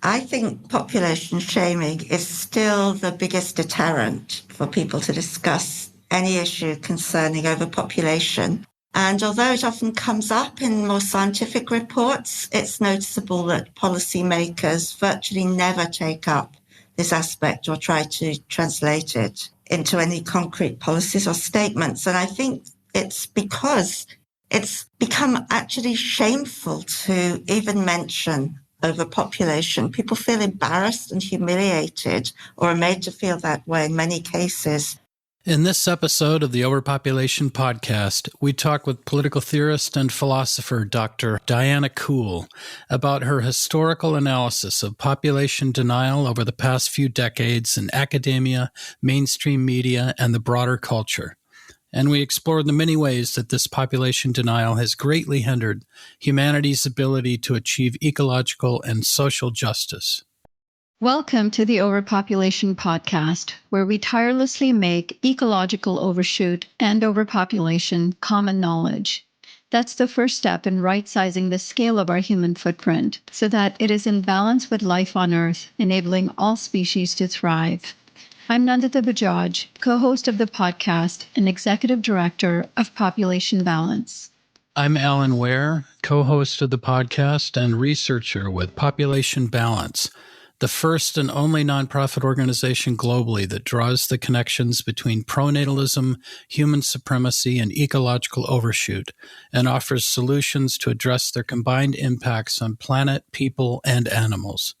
I think population shaming is still the biggest deterrent for people to discuss any issue concerning overpopulation. And although it often comes up in more scientific reports, it's noticeable that policymakers virtually never take up this aspect or try to translate it into any concrete policies or statements. And I think it's because it's become actually shameful to even mention overpopulation. People feel embarrassed and humiliated, or are made to feel that way in many cases. In this episode of the Overpopulation podcast, we talk with political theorist and philosopher Dr. Diana Coole about her historical analysis of population denial over the past few decades in academia, mainstream media, and the broader culture. And we explored the many ways that this population denial has greatly hindered humanity's ability to achieve ecological and social justice. Welcome to the Overpopulation podcast, where we tirelessly make ecological overshoot and overpopulation common knowledge. That's the first step in right-sizing the scale of our human footprint so that it is in balance with life on Earth, enabling all species to thrive. I'm Nandita Bajaj, co-host of the podcast and executive director of Population Balance. I'm Alan Ware, co-host of the podcast and researcher with Population Balance, the first and only nonprofit organization globally that draws the connections between pronatalism, human supremacy, and ecological overshoot, and offers solutions to address their combined impacts on planet, people, and animals.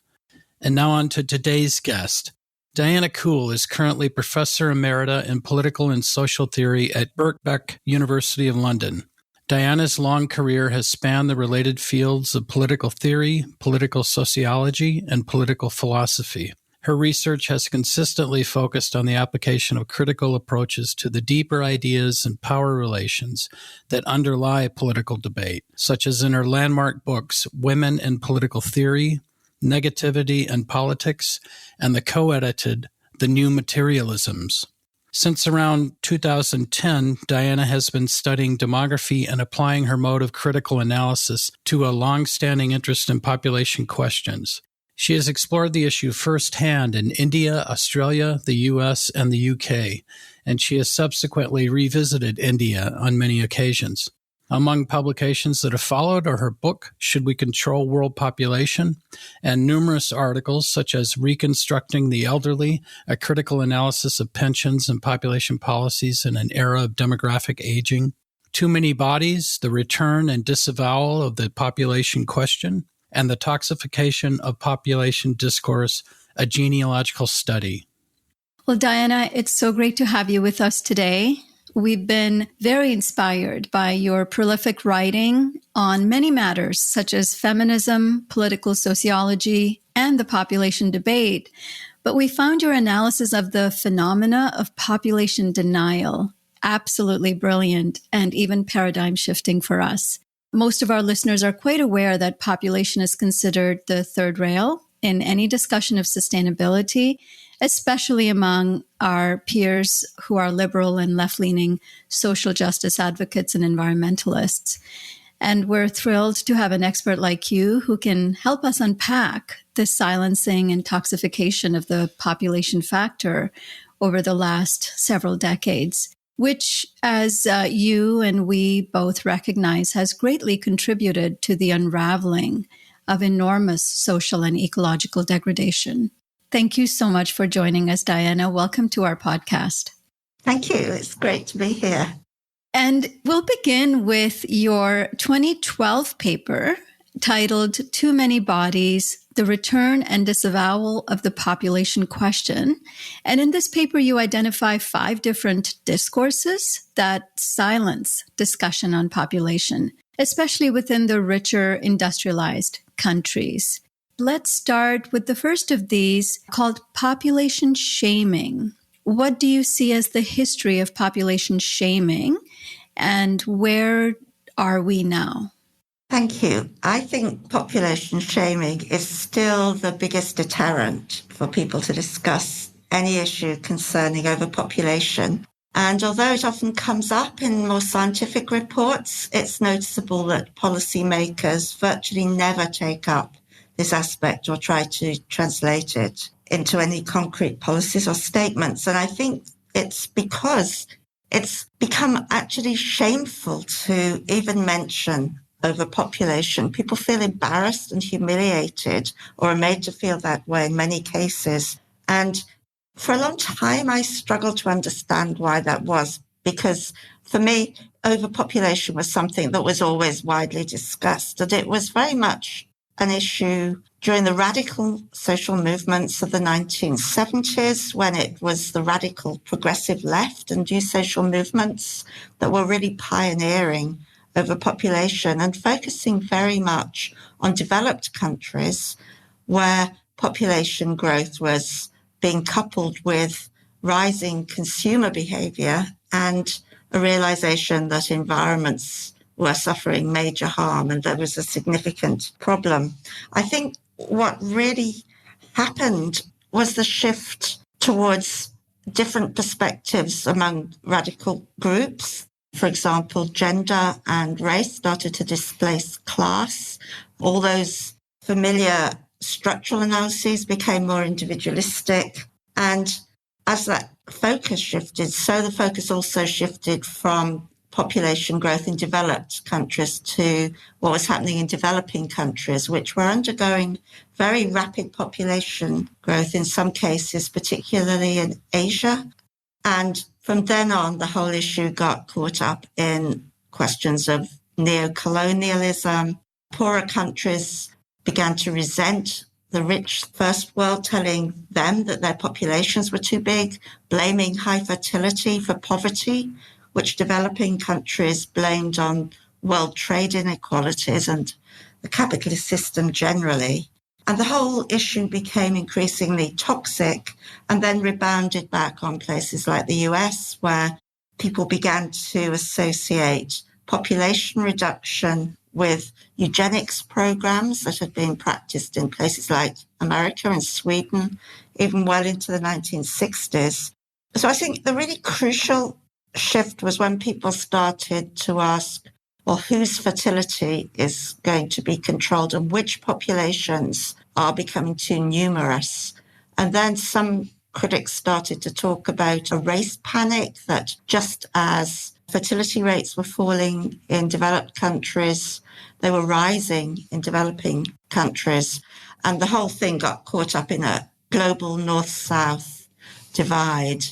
And now on to today's guest. Diana Coole is currently Professor Emerita in Political and Social Theory at Birkbeck, University of London. Diana's long career has spanned the related fields of political theory, political sociology, and political philosophy. Her research has consistently focused on the application of critical approaches to the deeper ideas and power relations that underlie political debate, such as in her landmark books, Women in Political Theory, Negativity and Politics, and the co-edited The New Materialisms. Since around 2010, Diana has been studying demography and applying her mode of critical analysis to a long-standing interest in population questions. She has explored the issue firsthand in India, Australia, the US, and the UK, and she has subsequently revisited India on many occasions. Among publications that have followed are her book, Should We Control World Population?, and numerous articles such as Reconstructing the Elderly, a critical analysis of pensions and population policies in an era of demographic aging, Too Many Bodies, the Return and Disavowal of the Population Question, and the Toxification of Population Discourse, a genealogical study. Well, Diana, it's so great to have you with us today. We've been very inspired by your prolific writing on many matters, such as feminism, political sociology, and the population debate. But we found your analysis of the phenomena of population denial absolutely brilliant and even paradigm shifting for us. Most of our listeners are quite aware that population is considered the third rail in any discussion of sustainability, especially among our peers who are liberal and left-leaning social justice advocates and environmentalists. And we're thrilled to have an expert like you who can help us unpack the silencing and toxification of the population factor over the last several decades, which, as you and we both recognize, has greatly contributed to the unraveling of enormous social and ecological degradation. Thank you so much for joining us, Diana. Welcome to our podcast. Thank you. It's great to be here. And we'll begin with your 2012 paper titled Too Many Bodies, The Return and Disavowal of the Population Question. And in this paper, you identify 5 different discourses that silence discussion on population, especially within the richer industrialized countries. Let's start with the first of these, called population shaming. What do you see as the history of population shaming, and where are we now? Thank you. I think population shaming is still the biggest deterrent for people to discuss any issue concerning overpopulation. And although it often comes up in more scientific reports, it's noticeable that policymakers virtually never take up this aspect or try to translate it into any concrete policies or statements. And I think it's because it's become actually shameful to even mention overpopulation. People feel embarrassed and humiliated, or are made to feel that way in many cases. And for a long time, I struggled to understand why that was, because for me, overpopulation was something that was always widely discussed, and it was very much an issue during the radical social movements of the 1970s, when it was the radical progressive left and new social movements that were really pioneering overpopulation and focusing very much on developed countries where population growth was being coupled with rising consumer behavior and a realization that environments were suffering major harm and there was a significant problem. I think what really happened was the shift towards different perspectives among radical groups. For example, gender and race started to displace class. All those familiar structural analyses became more individualistic. And as that focus shifted, so the focus also shifted from population growth in developed countries to what was happening in developing countries, which were undergoing very rapid population growth in some cases, particularly in Asia. And from then on, the whole issue got caught up in questions of neo-colonialism. Poorer countries began to resent the rich first world, telling them that their populations were too big, blaming high fertility for poverty, which developing countries blamed on world trade inequalities and the capitalist system generally. And the whole issue became increasingly toxic and then rebounded back on places like the US, where people began to associate population reduction with eugenics programs that had been practiced in places like America and Sweden, even well into the 1960s. So I think the really crucial shift was when people started to ask, well, whose fertility is going to be controlled and which populations are becoming too numerous. And then some critics started to talk about a race panic, that just as fertility rates were falling in developed countries, they were rising in developing countries. And the whole thing got caught up in a global north-south divide.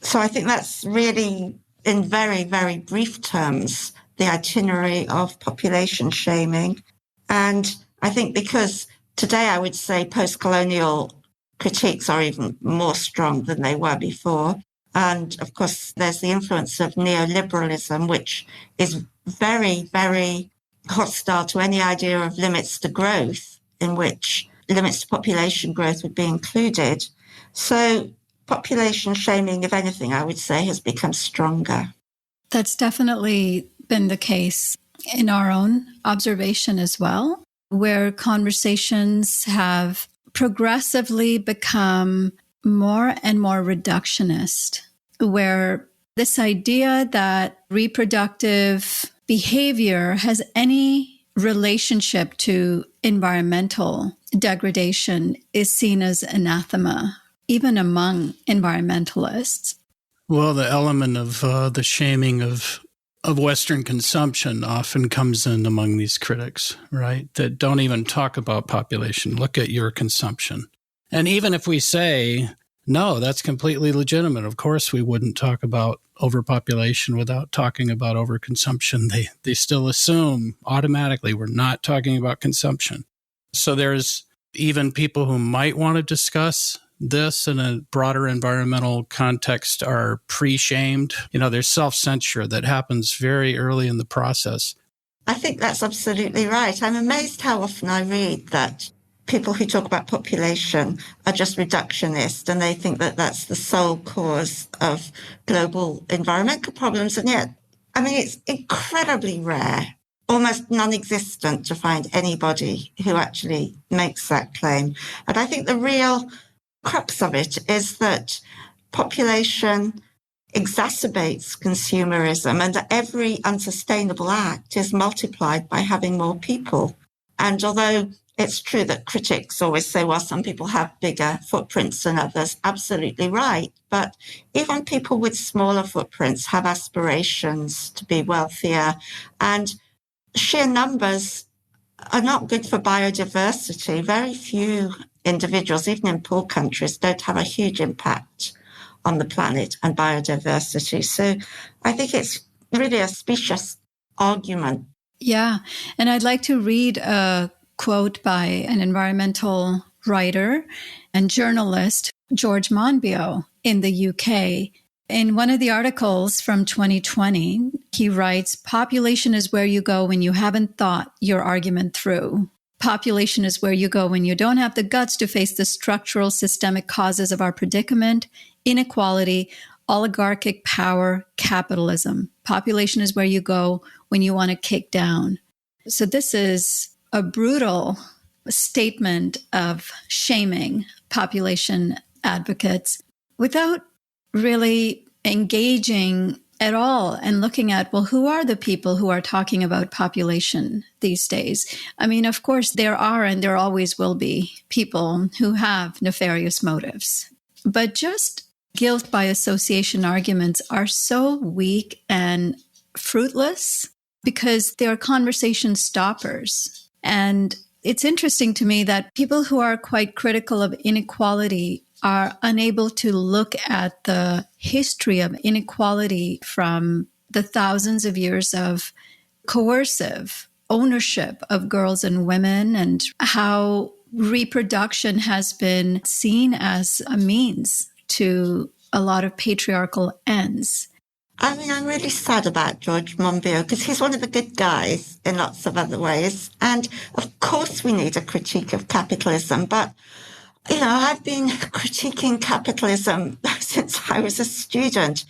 So I think that's really, in very, very brief terms, the itinerary of population shaming. And I think because today I would say post-colonial critiques are even more strong than they were before. And of course, there's the influence of neoliberalism, which is very, very hostile to any idea of limits to growth, in which limits to population growth would be included. So population shaming, if anything, I would say, has become stronger. That's definitely been the case in our own observation as well, where conversations have progressively become more and more reductionist, where this idea that reproductive behavior has any relationship to environmental degradation is seen as anathema, even among environmentalists. Well, the element of the shaming of Western consumption often comes in among these critics, right? That don't even talk about population. Look at your consumption. And even if we say, no, that's completely legitimate. Of course, we wouldn't talk about overpopulation without talking about overconsumption. They still assume automatically we're not talking about consumption. So there's even people who might want to discuss this in a broader environmental context are pre-shamed. There's self-censure that happens very early in the process. I think that's absolutely right. I'm amazed how often I read that people who talk about population are just reductionist and they think that that's the sole cause of global environmental problems. And yet, it's incredibly rare, almost non-existent, to find anybody who actually makes that claim. And I think the real crux of it is that population exacerbates consumerism, and every unsustainable act is multiplied by having more people. And although it's true that critics always say, well, some people have bigger footprints than others. Absolutely right. But even people with smaller footprints have aspirations to be wealthier, and sheer numbers are not good for biodiversity. Very few individuals, even in poor countries, don't have a huge impact on the planet and biodiversity. So I think it's really a specious argument. Yeah. And I'd like to read a quote by an environmental writer and journalist, George Monbiot, in the UK. In one of the articles from 2020, he writes, "Population is where you go when you haven't thought your argument through. Population is where you go when you don't have the guts to face the structural systemic causes of our predicament, inequality, oligarchic power, capitalism. Population is where you go when you want to kick down." So this is a brutal statement of shaming population advocates without really engaging at all and looking at, well, who are the people who are talking about population these days? I mean, of course, there are and there always will be people who have nefarious motives. But just guilt by association arguments are so weak and fruitless because they are conversation stoppers. And it's interesting to me that people who are quite critical of inequality are unable to look at the history of inequality from the thousands of years of coercive ownership of girls and women, and how reproduction has been seen as a means to a lot of patriarchal ends. I mean, I'm really sad about George Monbiot because he's one of the good guys in lots of other ways. And of course we need a critique of capitalism, but I've been critiquing capitalism since I was a student.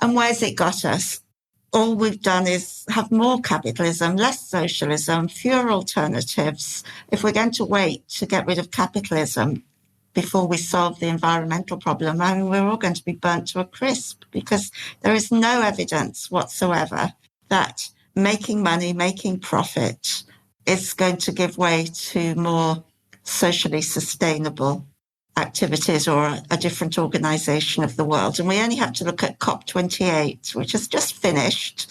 And where's it got us? All we've done is have more capitalism, less socialism, fewer alternatives. If we're going to wait to get rid of capitalism before we solve the environmental problem, I mean, we're all going to be burnt to a crisp because there is no evidence whatsoever that making money, making profit is going to give way to more socially sustainable activities or a different organisation of the world. And we only have to look at COP28, which has just finished.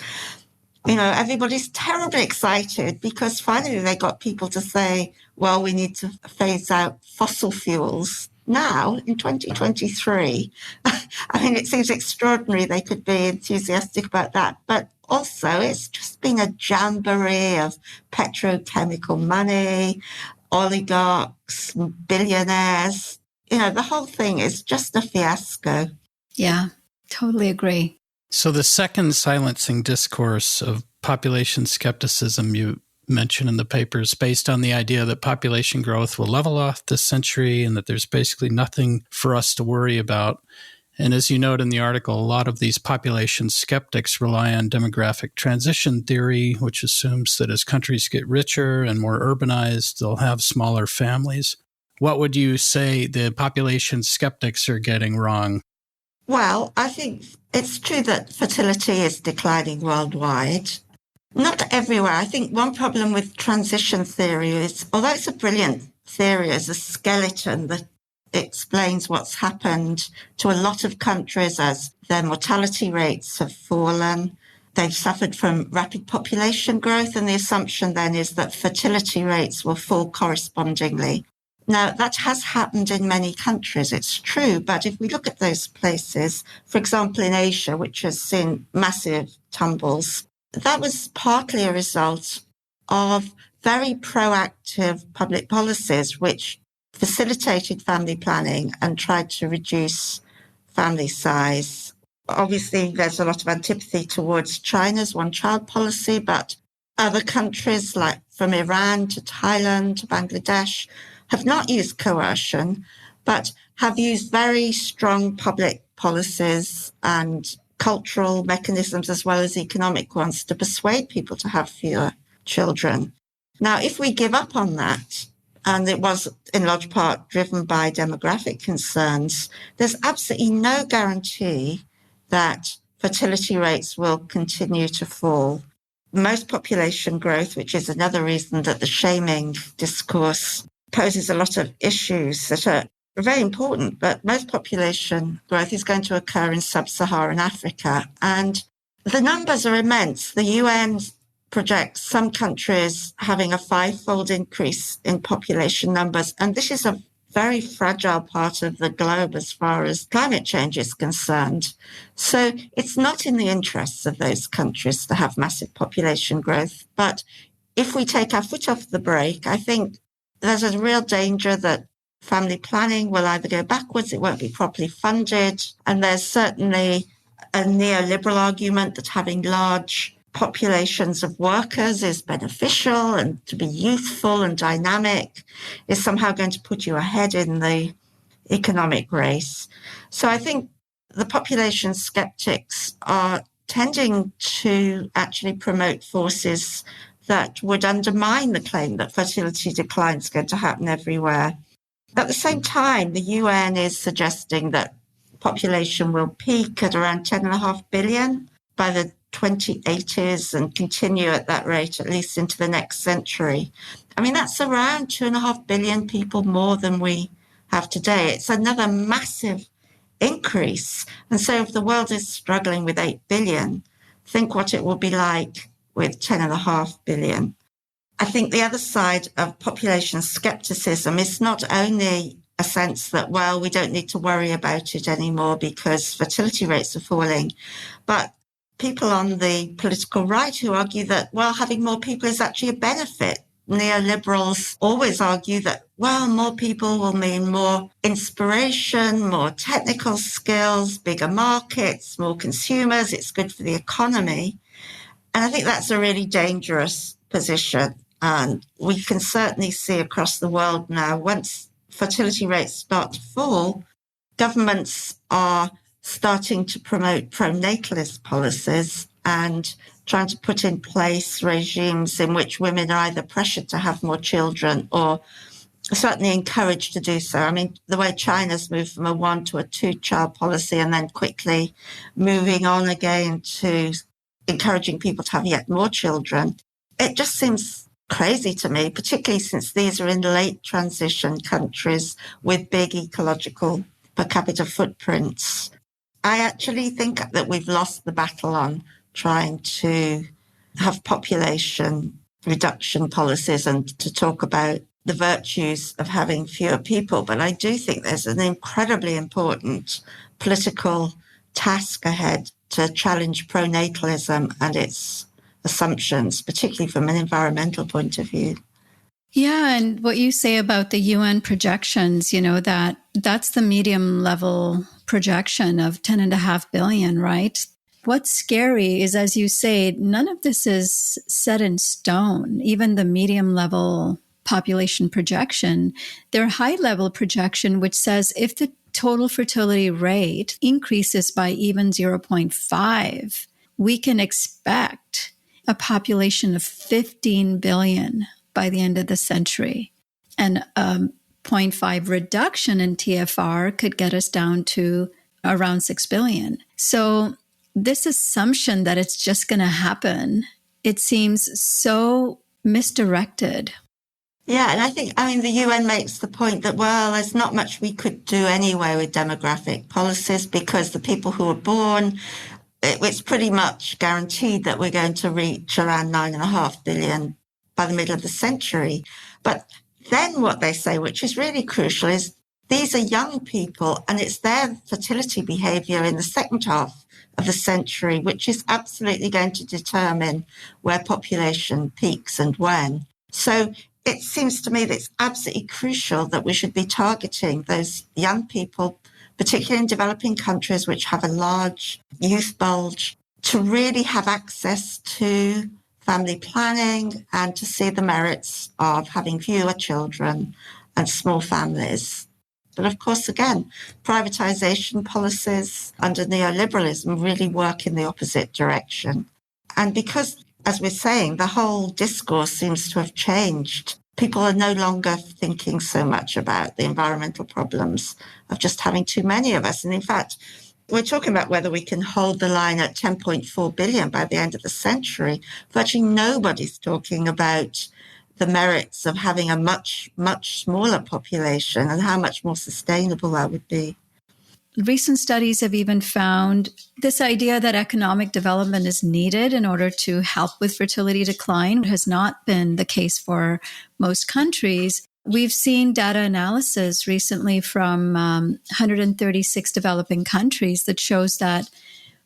Everybody's terribly excited because finally they got people to say, well, we need to phase out fossil fuels now in 2023. I mean, it seems extraordinary they could be enthusiastic about that. But also, it's just been a jamboree of petrochemical money, oligarchs, billionaires. The whole thing is just a fiasco. Yeah, totally agree. So the second silencing discourse of population skepticism you mention in the paper is based on the idea that population growth will level off this century and that there's basically nothing for us to worry about. And as you note in the article, a lot of these population skeptics rely on demographic transition theory, which assumes that as countries get richer and more urbanized, they'll have smaller families. What would you say the population skeptics are getting wrong? Well, I think it's true that fertility is declining worldwide. Not everywhere. I think one problem with transition theory is, although it's a brilliant theory as a skeleton that explains what's happened to a lot of countries as their mortality rates have fallen, they've suffered from rapid population growth, and the assumption then is that fertility rates will fall correspondingly. Now, that has happened in many countries, it's true, but if we look at those places, for example, in Asia, which has seen massive tumbles, that was partly a result of very proactive public policies which facilitated family planning and tried to reduce family size. Obviously, there's a lot of antipathy towards China's one-child policy, but other countries like from Iran to Thailand to Bangladesh have not used coercion, but have used very strong public policies and cultural mechanisms as well as economic ones to persuade people to have fewer children. Now, if we give up on that, and it was in large part driven by demographic concerns, there's absolutely no guarantee that fertility rates will continue to fall. most population growth, which is another reason that the shaming discourse poses a lot of issues that are very important, but most population growth is going to occur in sub-Saharan Africa. And the numbers are immense. The UN projects some countries having a 5-fold increase in population numbers. And this is a very fragile part of the globe as far as climate change is concerned. So it's not in the interests of those countries to have massive population growth. But if we take our foot off the brake, I think there's a real danger that family planning will either go backwards, it won't be properly funded. And there's certainly a neoliberal argument that having large populations of workers is beneficial, and to be youthful and dynamic is somehow going to put you ahead in the economic race. So I think the population skeptics are tending to actually promote forces that would undermine the claim that fertility decline is going to happen everywhere. At the same time, the UN is suggesting that population will peak at around 10.5 billion by the 2080s and continue at that rate at least into the next century. I mean, that's around 2.5 billion people more than we have today. It's another massive increase. And so if the world is struggling with 8 billion, think what it will be like with 10.5 billion. I think the other side of population skepticism is not only a sense that, well, we don't need to worry about it anymore because fertility rates are falling, but people on the political right who argue that, well, having more people is actually a benefit. Neoliberals always argue that, well, more people will mean more inspiration, more technical skills, bigger markets, more consumers. It's good for the economy. And I think that's a really dangerous position. And we can certainly see across the world now, once fertility rates start to fall, governments are starting to promote pronatalist policies and trying to put in place regimes in which women are either pressured to have more children or certainly encouraged to do so. I mean, the way China's moved from a 1 to a 2-child policy and then quickly moving on again to encouraging people to have yet more children, it just seems crazy to me, particularly since these are in late transition countries with big ecological per capita footprints. I actually think that we've lost the battle on trying to have population reduction policies and to talk about the virtues of having fewer people. But I do think there's an incredibly important political task ahead to challenge pronatalism and its assumptions, particularly from an environmental point of view. Yeah, and what you say about the UN projections, that's the medium level projection of 10.5 billion, right? What's scary is, as you say, none of this is set in stone. Even the medium level population projection, their high level projection, which says if the total fertility rate increases by even 0.5, we can expect a population of 15 billion by the end of the century. And a 0.5 reduction in TFR could get us down to around 6 billion. So this assumption that it's just going to happen, it seems so misdirected. Yeah, and I mean, the UN makes the point that, well, there's not much we could do anyway with demographic policies because the people who are born, it's pretty much guaranteed that we're going to reach around 9.5 billion by the middle of the century. But then what they say, which is really crucial, is these are young people and it's their fertility behavior in the second half of the century, which is absolutely going to determine where population peaks and when. So it seems to me that it's absolutely crucial that we should be targeting those young people, particularly in developing countries which have a large youth bulge, to really have access to family planning and to see the merits of having fewer children and small families. But of course, again, privatization policies under neoliberalism really work in the opposite direction. And because, as we're saying, the whole discourse seems to have changed, people are no longer thinking so much about the environmental problems of just having too many of us. And in fact, We're talking about whether we can hold the line at 10.4 billion by the end of the century. Virtually nobody's talking about the merits of having a much, much smaller population and how much more sustainable that would be. Recent studies have even found this idea that economic development is needed in order to help with fertility decline has not been the case for most countries. We've seen data analysis recently from 136 developing countries that shows that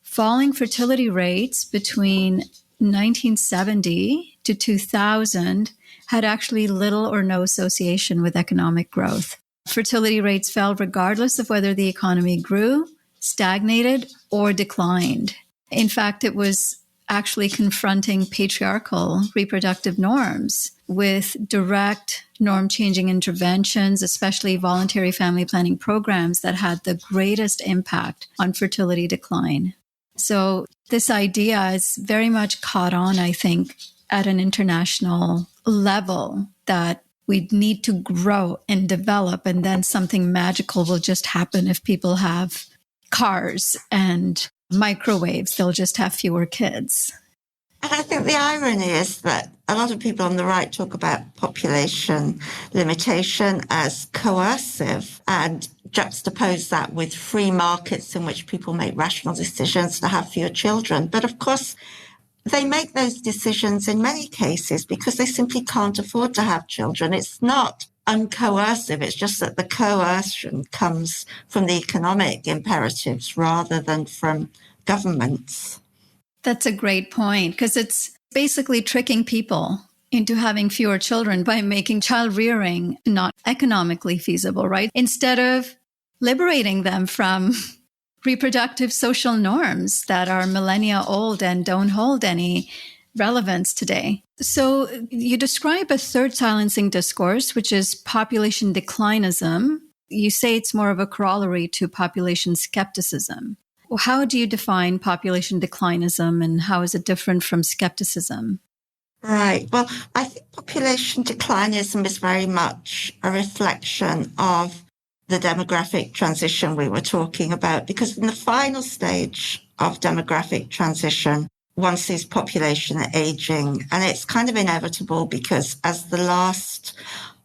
falling fertility rates between 1970 to 2000 had actually little or no association with economic growth. Fertility rates fell regardless of whether the economy grew, stagnated, or declined. In fact, it was actually confronting patriarchal reproductive norms with direct norm-changing interventions, especially voluntary family planning programs that had the greatest impact on fertility decline. So this idea is very much caught on, I think, at an international level that we need to grow and develop, and then something magical will just happen if people have cars and microwaves. They'll just have fewer kids. And I think the irony is that a lot of people on the right talk about population limitation as coercive and juxtapose that with free markets in which people make rational decisions to have fewer children. But of course, they make those decisions in many cases because they simply can't afford to have children. It's not uncoercive. It's just that the coercion comes from the economic imperatives rather than from governments. That's a great point, because it's basically tricking people into having fewer children by making child rearing not economically feasible, right? Instead of liberating them from reproductive social norms that are millennia old and don't hold any relevance today. So you describe a third silencing discourse, which is population declinism. You say it's more of a corollary to population skepticism. Well, how do you define population declinism, and how is it different from skepticism? Right. Well, I think population declinism is very much a reflection of the demographic transition we were talking about, because in the final stage of demographic transition, one sees population aging, and it's kind of inevitable because as the last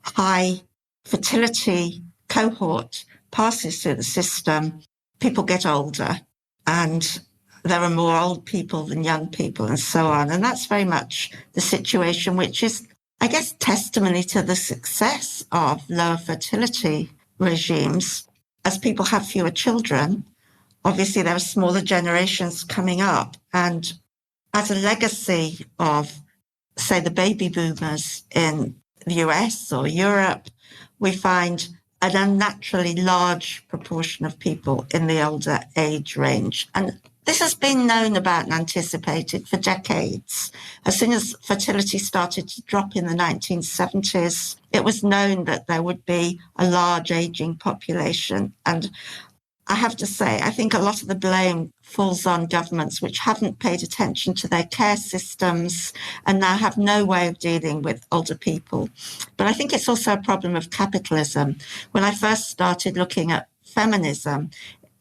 high fertility cohort passes through the system, people get older and there are more old people than young people and so on. And that's very much the situation, which is, I guess, testimony to the success of lower fertility regimes. As people have fewer children, obviously there are smaller generations coming up. And as a legacy of, say, the baby boomers in the US or Europe, we find an unnaturally large proportion of people in the older age range. And this has been known about and anticipated for decades. As soon as fertility started to drop in the 1970s, it was known that there would be a large aging population. And I have to say, I think a lot of the blame falls on governments which haven't paid attention to their care systems and now have no way of dealing with older people. But I think it's also a problem of capitalism. When I first started looking at feminism,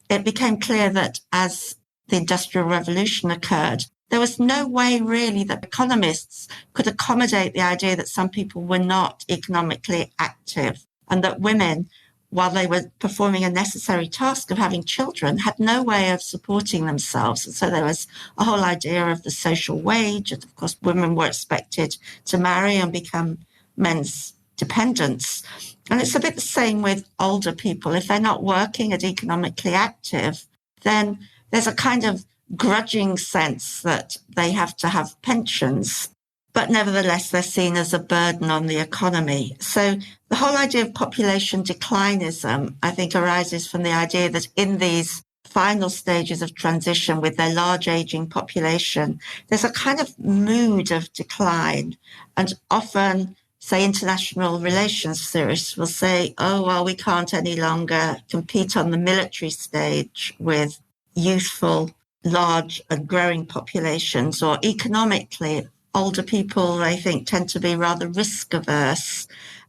it became clear that as the Industrial Revolution occurred, there was no way really that economists could accommodate the idea that some people were not economically active and that women, while they were performing a necessary task of having children, had no way of supporting themselves. And so there was a whole idea of the social wage. And of course, women were expected to marry and become men's dependents. And it's a bit the same with older people. If they're not working and economically active, then there's a kind of grudging sense that they have to have pensions, but nevertheless, they're seen as a burden on the economy. So the whole idea of population declinism, I think, arises from the idea that in these final stages of transition with their large aging population, there's a kind of mood of decline. And often, say, international relations theorists will say, oh, well, we can't any longer compete on the military stage with youthful, large and growing populations, or economically, older people, I think, tend to be rather risk averse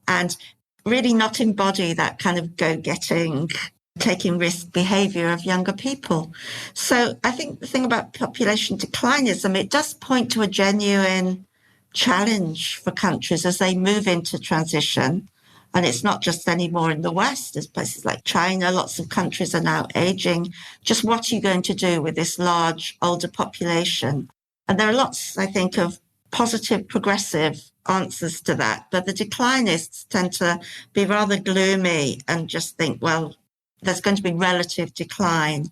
and really not embody that kind of go-getting taking risk behavior of younger people. So I think the thing about population declinism, it does point to a genuine challenge for countries as they move into transition. And it's not just anymore in the West. There's places like China. Lots of countries are now aging. Just what are you going to do with this large, older population? And there are lots, I think, of positive, progressive answers to that. But the declinists tend to be rather gloomy and just think, well, there's going to be relative decline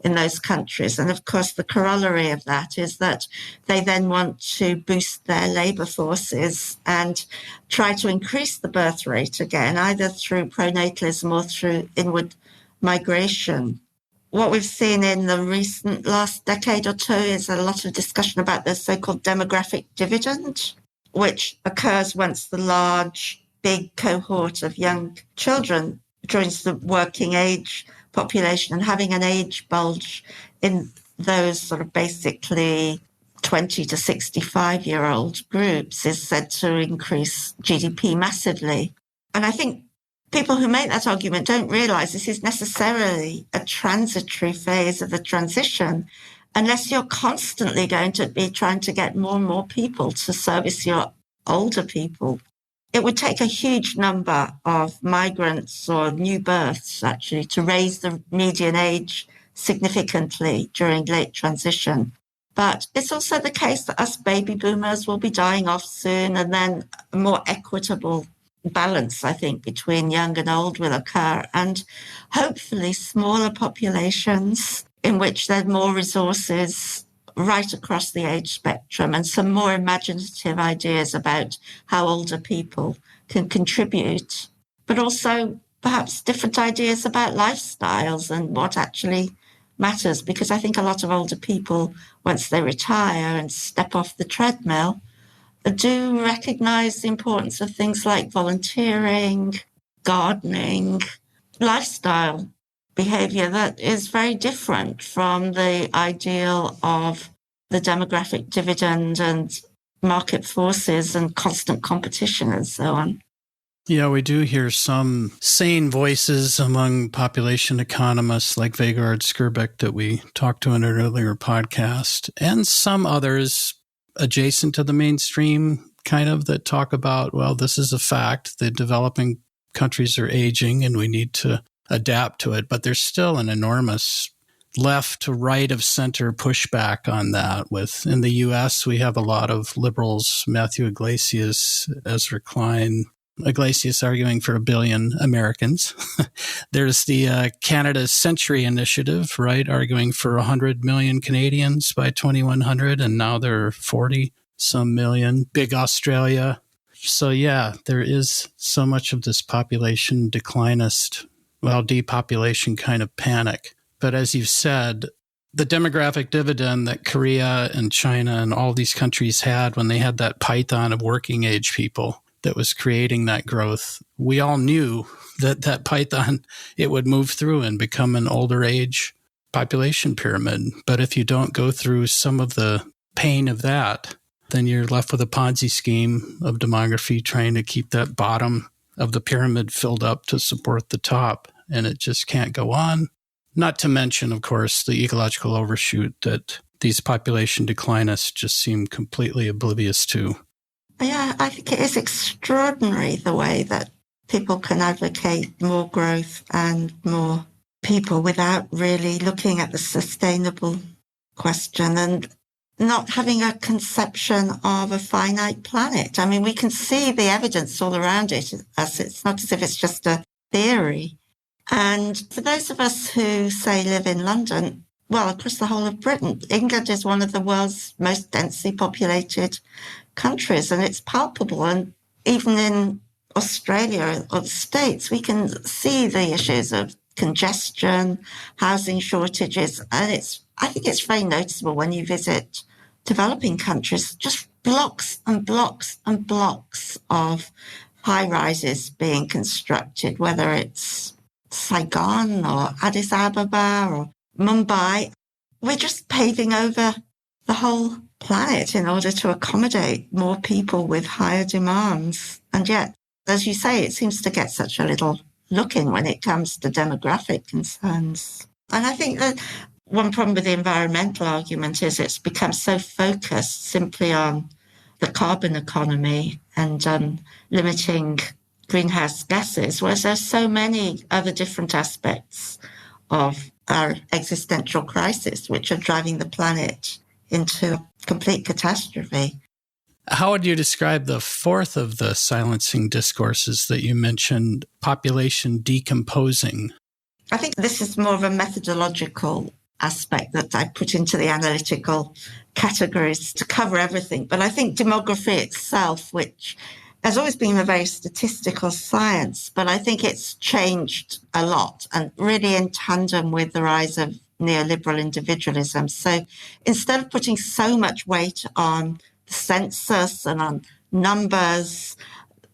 in those countries. And of course, the corollary of that is that they then want to boost their labour forces and try to increase the birth rate again, either through pronatalism or through inward migration. What we've seen in the recent last decade or two is a lot of discussion about the so-called demographic dividend, which occurs once the large, big cohort of young children joins the working age population, and having an age bulge in those sort of basically 20 to 65-year-old groups is said to increase GDP massively. And I think people who make that argument don't realise this is necessarily a transitory phase of the transition, unless you're constantly going to be trying to get more and more people to service your older people. It would take a huge number of migrants or new births, actually, to raise the median age significantly during late transition. But it's also the case that us baby boomers will be dying off soon, and then a more equitable balance, I think, between young and old will occur, and hopefully smaller populations in which there are more resources right across the age spectrum, and some more imaginative ideas about how older people can contribute, but also perhaps different ideas about lifestyles and what actually matters. Because I think a lot of older people, once they retire and step off the treadmill, do recognise the importance of things like volunteering, gardening, lifestyle behaviour that is very different from the ideal of the demographic dividend and market forces and constant competition and so on. Yeah, we do hear some sane voices among population economists like Vegard Skirbeck that we talked to in an earlier podcast, and some others adjacent to the mainstream kind of that talk about, well, this is a fact. The developing countries are aging and we need to adapt to it. But there's still an enormous left to right of center pushback on that. In the U.S., we have a lot of liberals, Matthew Iglesias, Ezra Klein, Iglesias arguing for 1 billion Americans. There's the Canada Century Initiative, right, arguing for 100 million Canadians by 2100, and now there are 40-some million. Big Australia. So yeah, there is so much of this population declinist, depopulation kind of panic. But as you've said, the demographic dividend that Korea and China and all these countries had when they had that python of working age people that was creating that growth, we all knew that python, it would move through and become an older age population pyramid. But if you don't go through some of the pain of that, then you're left with a Ponzi scheme of demography trying to keep that bottom of the pyramid filled up to support the top. And it just can't go on. Not to mention, of course, the ecological overshoot that these population declinists just seem completely oblivious to. Yeah, I think it is extraordinary the way that people can advocate more growth and more people without really looking at the sustainable question and not having a conception of a finite planet. I mean, we can see the evidence all around it. It's not as if it's just a theory. And for those of us who, say, live in London, well, across the whole of Britain, England is one of the world's most densely populated countries, and it's palpable. And even in Australia or the States, we can see the issues of congestion, housing shortages. And I think it's very noticeable when you visit developing countries, just blocks and blocks and blocks of high-rises being constructed, whether it's Saigon or Addis Ababa or Mumbai. We're just paving over the whole planet in order to accommodate more people with higher demands. And yet, as you say, it seems to get such a little looking when it comes to demographic concerns. And I think that one problem with the environmental argument is it's become so focused simply on the carbon economy and on limiting greenhouse gases, whereas there's so many other different aspects of our existential crisis which are driving the planet into complete catastrophe. How would you describe the fourth of the silencing discourses that you mentioned, population decomposing? I think this is more of a methodological aspect that I put into the analytical categories to cover everything. But I think demography itself, which has always been a very statistical science, but I think it's changed a lot and really in tandem with the rise of neoliberal individualism. So instead of putting so much weight on the census and on numbers,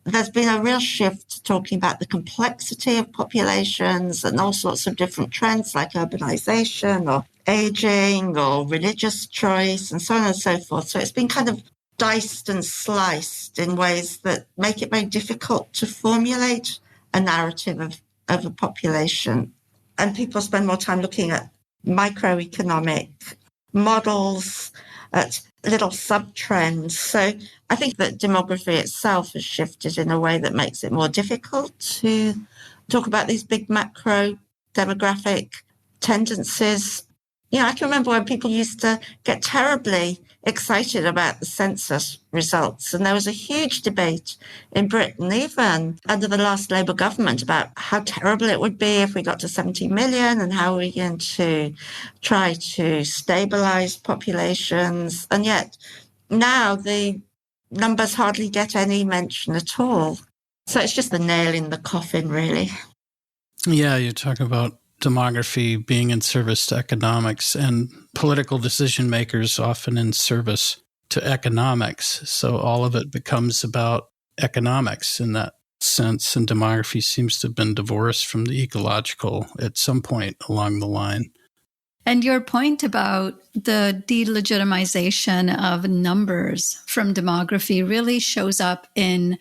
there's been a real shift to talking about the complexity of populations and all sorts of different trends like urbanization or aging or religious choice and so on and so forth. So it's been kind of diced and sliced in ways that make it very difficult to formulate a narrative of overpopulation. And people spend more time looking at microeconomic models, at little sub-trends. So I think that demography itself has shifted in a way that makes it more difficult to talk about these big macro demographic tendencies. You know, I can remember when people used to get terribly excited about the census results. And there was a huge debate in Britain, even under the last Labour government, about how terrible it would be if we got to 70 million and how we're going to try to stabilise populations. And yet now the numbers hardly get any mention at all. So it's just the nail in the coffin, really. Yeah, you talk about demography being in service to economics and political decision makers often in service to economics. So all of it becomes about economics in that sense. And demography seems to have been divorced from the ecological at some point along the line. And your point about the delegitimization of numbers from demography really shows up in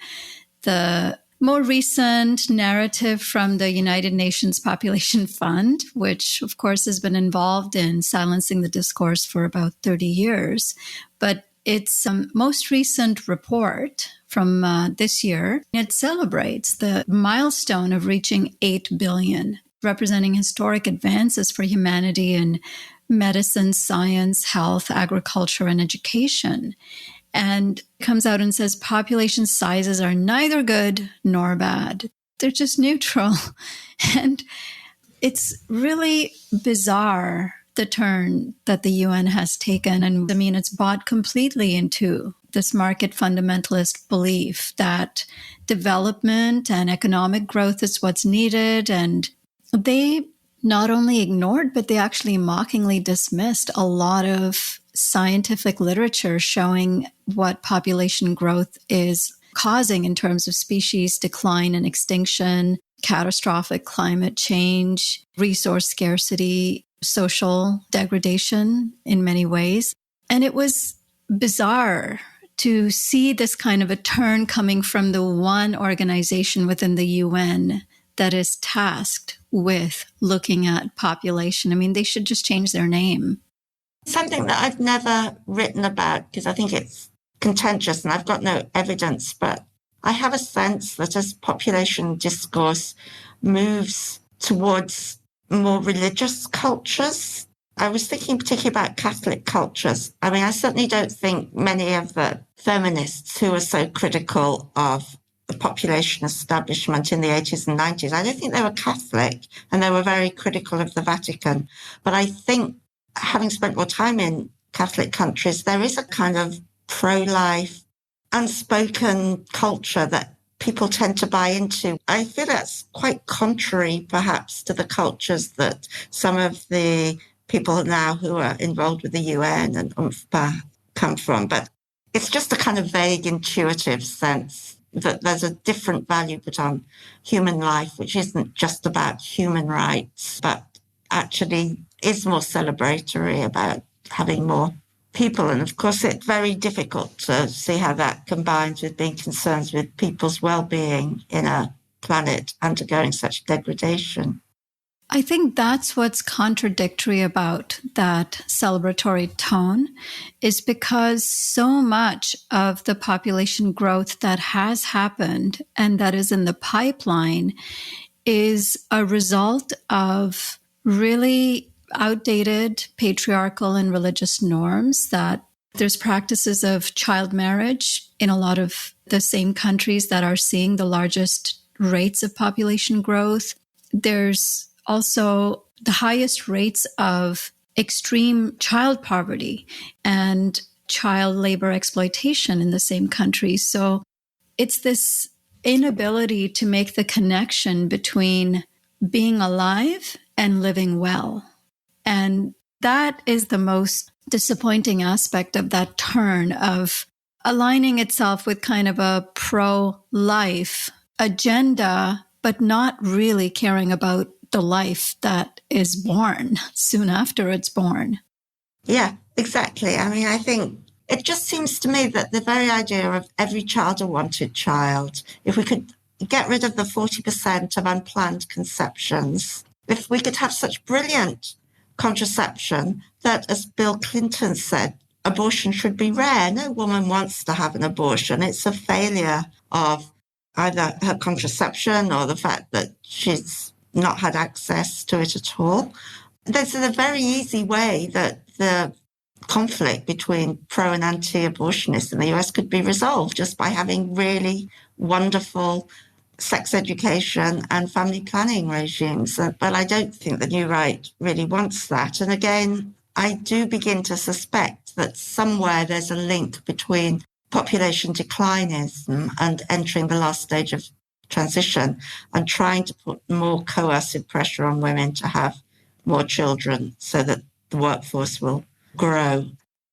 the more recent narrative from the United Nations Population Fund, which of course has been involved in silencing the discourse for about 30 years. But its most recent report from this year, it celebrates the milestone of reaching 8 billion, representing historic advances for humanity in medicine, science, health, agriculture, and education. And comes out and says population sizes are neither good nor bad. They're just neutral. And it's really bizarre, the turn that the UN has taken. And I mean, it's bought completely into this market fundamentalist belief that development and economic growth is what's needed. And they not only ignored, but they actually mockingly dismissed a lot of scientific literature showing what population growth is causing in terms of species decline and extinction, catastrophic climate change, resource scarcity, social degradation in many ways. And it was bizarre to see this kind of a turn coming from the one organization within the UN that is tasked with looking at population. I mean, they should just change their name. Something that I've never written about because I think it's contentious and I've got no evidence, but I have a sense that as population discourse moves towards more religious cultures, I was thinking particularly about Catholic cultures. I mean, I certainly don't think many of the feminists who are so critical of the population establishment in the 80s and 90s, I don't think they were Catholic and they were very critical of the Vatican. But I think having spent more time in Catholic countries, there is a kind of pro-life, unspoken culture that people tend to buy into. I feel that's quite contrary, perhaps, to the cultures that some of the people now who are involved with the UN and UNFPA come from. But it's just a kind of vague, intuitive sense that there's a different value put on human life, which isn't just about human rights, but actually is more celebratory about having more people. And of course, it's very difficult to see how that combines with being concerned with people's well-being in a planet undergoing such degradation. I think that's what's contradictory about that celebratory tone, is because so much of the population growth that has happened and that is in the pipeline is a result of really outdated patriarchal and religious norms. That there's practices of child marriage in a lot of the same countries that are seeing the largest rates of population growth. There's also the highest rates of extreme child poverty and child labor exploitation in the same countries. So it's this inability to make the connection between being alive and living well. And that is the most disappointing aspect of that turn of aligning itself with kind of a pro-life agenda, but not really caring about the life that is born soon after it's born. Yeah, exactly. I mean, I think it just seems to me that the very idea of every child a wanted child, if we could get rid of the 40% of unplanned conceptions, if we could have such brilliant contraception that, as Bill Clinton said, abortion should be rare. No woman wants to have an abortion. It's a failure of either her contraception or the fact that she's not had access to it at all. There's a very easy way that the conflict between pro and anti-abortionists in the US could be resolved just by having really wonderful sex education and family planning regimes. But I don't think the new right really wants that. And again, I do begin to suspect that somewhere there's a link between population declinism and entering the last stage of transition and trying to put more coercive pressure on women to have more children so that the workforce will grow.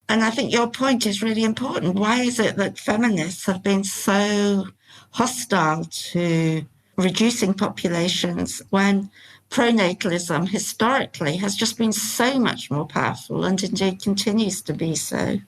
And I think your point is really important. Why is it that feminists have been so hostile to reducing populations when pronatalism historically has just been so much more powerful and indeed continues to be so?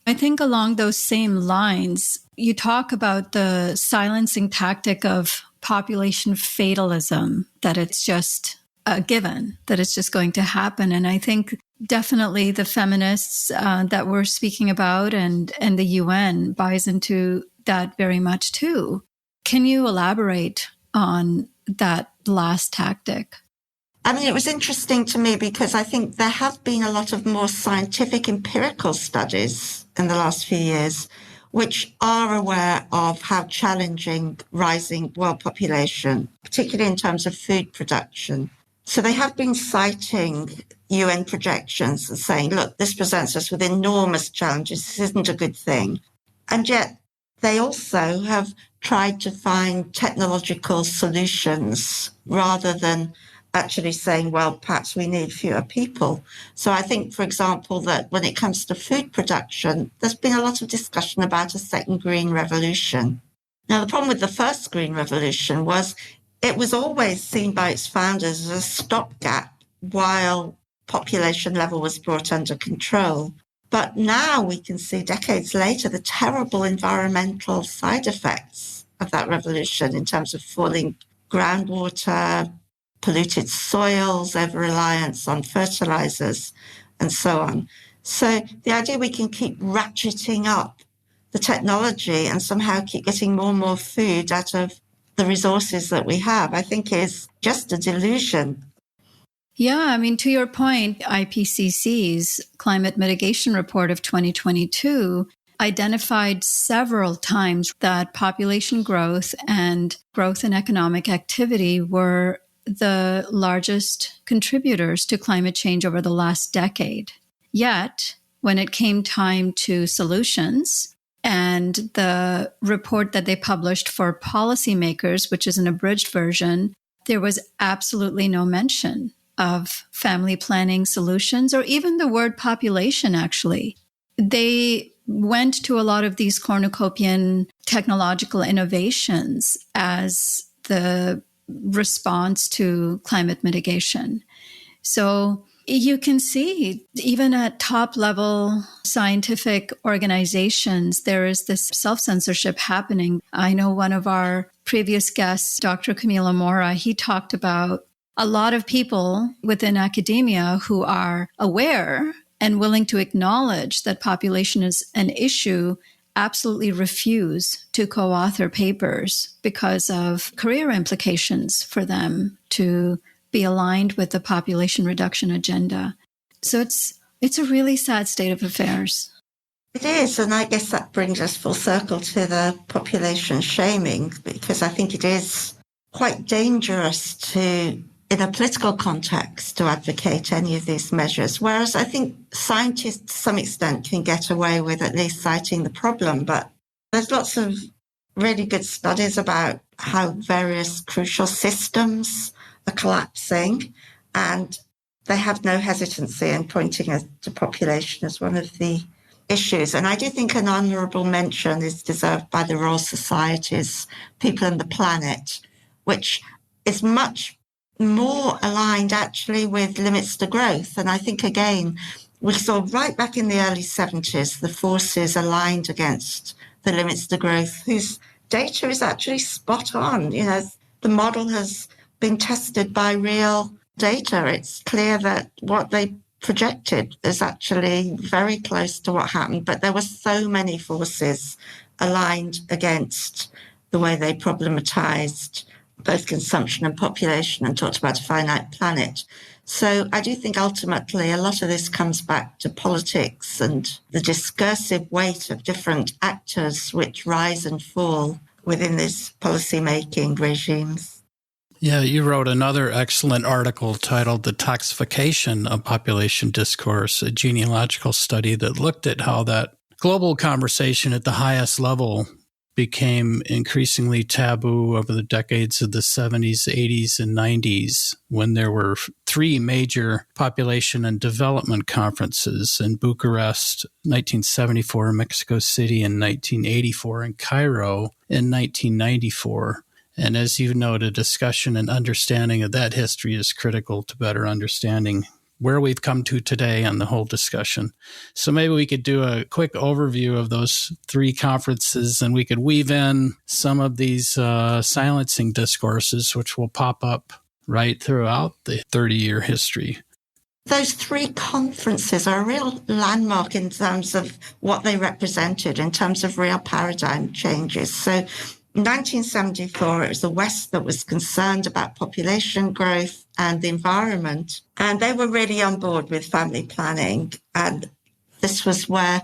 I think along those same lines, you talk about the silencing tactic of population fatalism, that it's just a given, that it's just going to happen. And I think definitely the feminists that we're speaking about and the UN buys into that very much too. Can you elaborate on that last tactic? I mean, it was interesting to me because I think there have been a lot of more scientific empirical studies in the last few years, which are aware of how challenging rising world population, particularly in terms of food production. So they have been citing UN projections and saying, look, this presents us with enormous challenges. This isn't a good thing. And yet they also have tried to find technological solutions rather than actually saying, well, perhaps we need fewer people. So I think, for example, that when it comes to food production, there's been a lot of discussion about a second green revolution. Now, the problem with the first green revolution was it was always seen by its founders as a stopgap while population level was brought under control. But now we can see decades later the terrible environmental side effects of that revolution in terms of falling groundwater, polluted soils, over-reliance on fertilizers, and so on. So the idea we can keep ratcheting up the technology and somehow keep getting more and more food out of the resources that we have, I think is just a delusion. Yeah, I mean, to your point, IPCC's climate mitigation report of 2022 identified several times that population growth and growth in economic activity were the largest contributors to climate change over the last decade. Yet, when it came time to solutions, and the report that they published for policymakers, which is an abridged version, there was absolutely no mention of family planning solutions or even the word population, actually. They went to a lot of these cornucopian technological innovations as the response to climate mitigation. So you can see, even at top-level scientific organizations, there is this self-censorship happening. I know one of our previous guest, Dr. Camila Mora, he talked about a lot of people within academia who are aware and willing to acknowledge that population is an issue absolutely refuse to co-author papers because of career implications for them to be aligned with the population reduction agenda. So it's a really sad state of affairs. It is, and I guess that brings us full circle to the population shaming, because I think it is quite dangerous to, in a political context, to advocate any of these measures, whereas I think scientists to some extent can get away with at least citing the problem. But there's lots of really good studies about how various crucial systems are collapsing, and they have no hesitancy in pointing to population as one of the issues. And I do think an honourable mention is deserved by the Royal Society's People and the Planet, which is much more aligned actually with limits to growth. And I think, again, we saw right back in the early 70s the forces aligned against the limits to growth, whose data is actually spot on. You know, the model has been tested by real data. It's clear that what they projected is actually very close to what happened, but there were so many forces aligned against the way they problematized both consumption and population and talked about a finite planet. So I do think ultimately a lot of this comes back to politics and the discursive weight of different actors which rise and fall within these policy-making regimes. Yeah, you wrote another excellent article titled The Toxification of Population Discourse, a genealogical study that looked at how that global conversation at the highest level became increasingly taboo over the decades of the 70s, 80s, and 90s, when there were three major population and development conferences in Bucharest, 1974, Mexico City in 1984, and Cairo in 1994. And as you noted, a discussion and understanding of that history is critical to better understanding where we've come to today on the whole discussion. So maybe we could do a quick overview of those three conferences, and we could weave in some of these silencing discourses, which will pop up right throughout the 30-year history. Those three conferences are a real landmark in terms of what they represented, in terms of real paradigm changes. So in 1974, it was the West that was concerned about population growth and the environment, and they were really on board with family planning. And this was where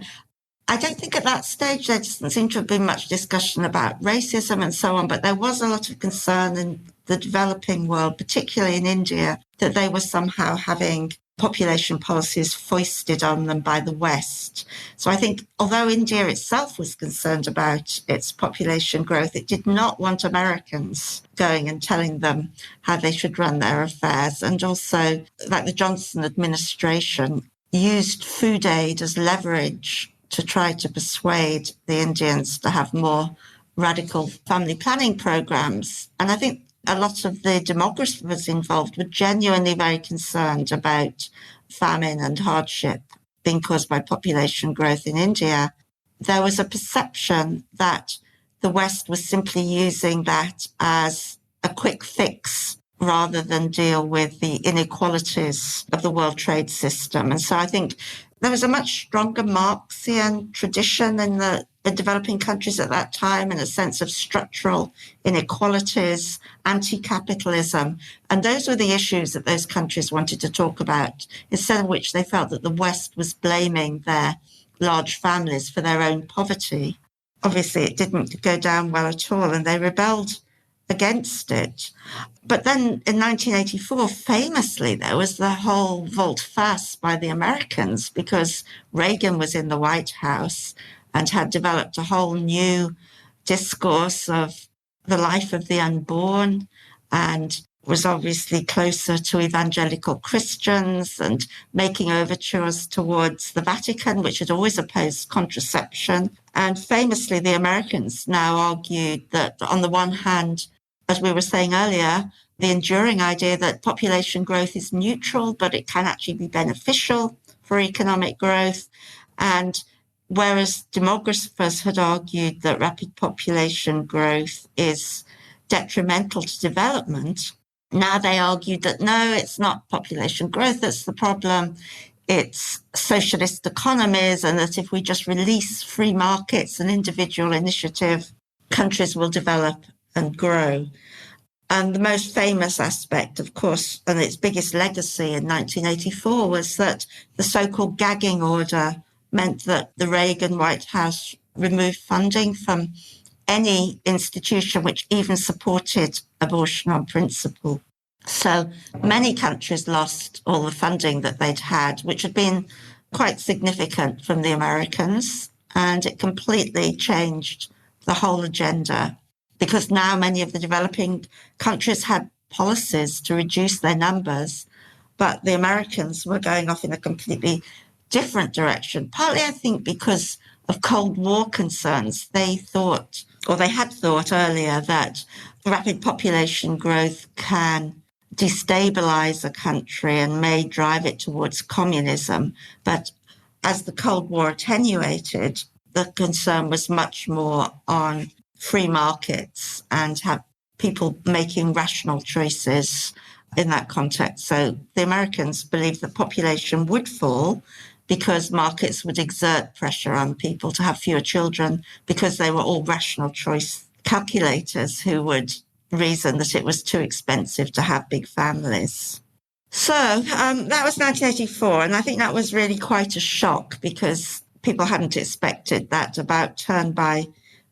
I don't think at that stage there doesn't seem to have been much discussion about racism and so on, but there was a lot of concern in the developing world, particularly in India, that they were somehow having population policies foisted on them by the West. So I think although India itself was concerned about its population growth, it did not want Americans going and telling them how they should run their affairs. And also, like the Johnson administration used food aid as leverage to try to persuade the Indians to have more radical family planning programs. And I think a lot of the demographers involved were genuinely very concerned about famine and hardship being caused by population growth in India. There was a perception that the West was simply using that as a quick fix rather than deal with the inequalities of the world trade system. And so I think there was a much stronger Marxian tradition in the developing countries at that time, in a sense of structural inequalities, anti-capitalism. And those were the issues that those countries wanted to talk about, instead of which they felt that the West was blaming their large families for their own poverty. Obviously, it didn't go down well at all, and they rebelled against it. But then in 1984, famously, there was the whole volte-face by the Americans, because Reagan was in the White House and had developed a whole new discourse of the life of the unborn, and was obviously closer to evangelical Christians and making overtures towards the Vatican, which had always opposed contraception. And famously, the Americans now argued that, on the one hand, as we were saying earlier, the enduring idea that population growth is neutral, but it can actually be beneficial for economic growth. And whereas demographers had argued that rapid population growth is detrimental to development. Now they argued that no, it's not population growth that's the problem. It's socialist economies, and that if we just release free markets and individual initiative, countries will develop and grow. And the most famous aspect, of course, and its biggest legacy in 1984 was that the so-called gagging order meant that the Reagan White House removed funding from any institution which even supported abortion on principle. So many countries lost all the funding that they'd had, which had been quite significant from the Americans, and it completely changed the whole agenda, because now many of the developing countries had policies to reduce their numbers, but the Americans were going off in a completely different direction, partly, I think, because of Cold War concerns. They thought, or they had thought earlier, that rapid population growth can destabilize a country and may drive it towards communism. But as the Cold War attenuated, the concern was much more on free markets and have people making rational choices in that context. So the Americans believed that population would fall because markets would exert pressure on people to have fewer children, because they were all rational choice calculators who would reason that it was too expensive to have big families. So that was 1984, and I think that was really quite a shock, because people hadn't expected that about turn by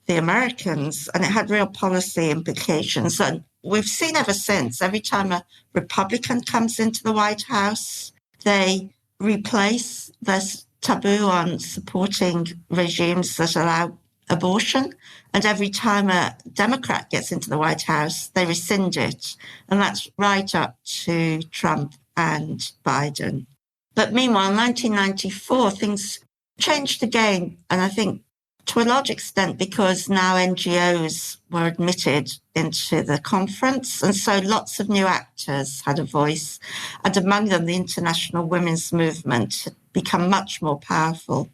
the Americans, and it had real policy implications. And we've seen ever since, every time a Republican comes into the White House, they replace this taboo on supporting regimes that allow abortion. And every time a Democrat gets into the White House, they rescind it. And that's right up to Trump and Biden. But meanwhile, in 1994, things changed again. And I think to a large extent because now NGOs were admitted into the conference. And so lots of new actors had a voice. And among them, the international women's movement had become much more powerful.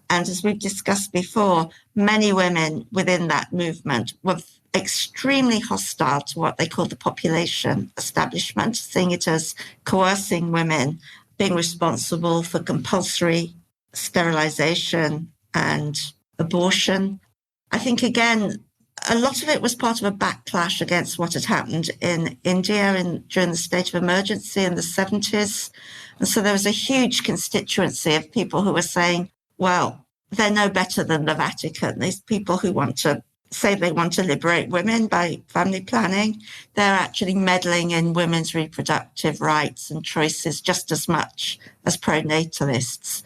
And as we've discussed before, many women within that movement were extremely hostile to what they call the population establishment, seeing it as coercing women, being responsible for compulsory sterilization and abortion. I think, again, a lot of it was part of a backlash against what had happened in India during the state of emergency in the 70s. And so there was a huge constituency of people who were saying, well, they're no better than the Vatican. These people who want to say they want to liberate women by family planning, they're actually meddling in women's reproductive rights and choices just as much as pronatalists.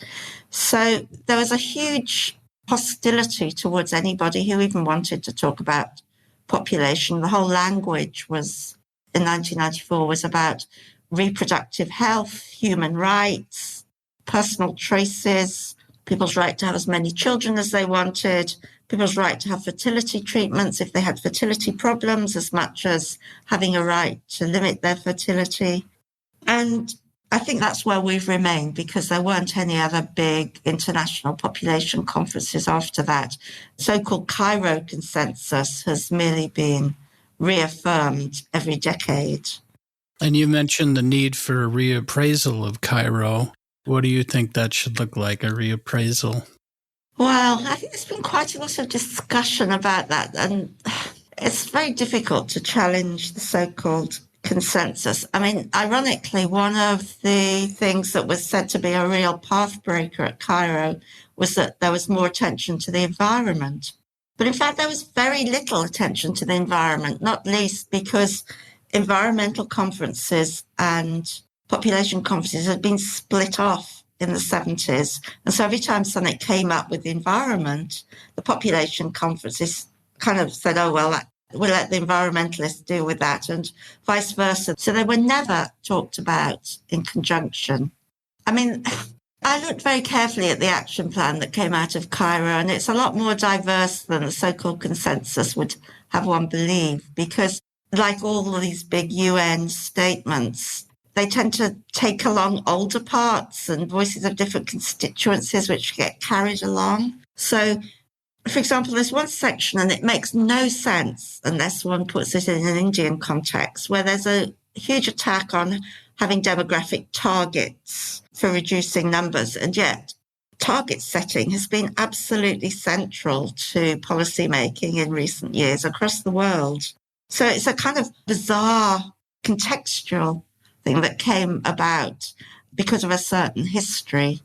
So there was a huge hostility towards anybody who even wanted to talk about population. The whole language was, in 1994, was about reproductive health, human rights, personal choices, people's right to have as many children as they wanted, people's right to have fertility treatments if they had fertility problems, as much as having a right to limit their fertility. And I think that's where we've remained, because there weren't any other big international population conferences after that. So-called Cairo consensus has merely been reaffirmed every decade. And you mentioned the need for a reappraisal of Cairo. What do you think that should look like, a reappraisal? Well, I think there's been quite a lot of discussion about that, and it's very difficult to challenge the so-called consensus. I mean, ironically, one of the things that was said to be a real pathbreaker at Cairo was that there was more attention to the environment. But in fact, there was very little attention to the environment, not least because environmental conferences and population conferences had been split off in the 70s. And so every time something came up with the environment, the population conferences kind of said, oh, well, we'll let the environmentalists deal with that, and vice versa. So they were never talked about in conjunction. I mean, I looked very carefully at the action plan that came out of Cairo, and it's a lot more diverse than the so-called consensus would have one believe, because like all of these big UN statements, they tend to take along older parts and voices of different constituencies which get carried along. So for example, there's one section, and it makes no sense unless one puts it in an Indian context, where there's a huge attack on having demographic targets for reducing numbers. And yet target setting has been absolutely central to policymaking in recent years across the world. So it's a kind of bizarre contextual thing that came about because of a certain history.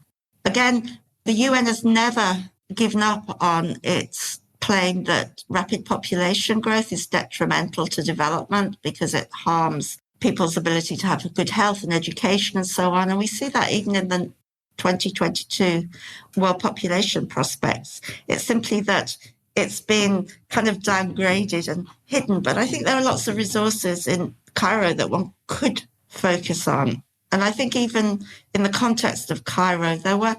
Again, the UN has never given up on its claim that rapid population growth is detrimental to development because it harms people's ability to have good health and education and so on. And we see that even in the 2022 world population prospects. It's simply that it's been kind of downgraded and hidden. But I think there are lots of resources in Cairo that one could focus on. And I think even in the context of Cairo, there were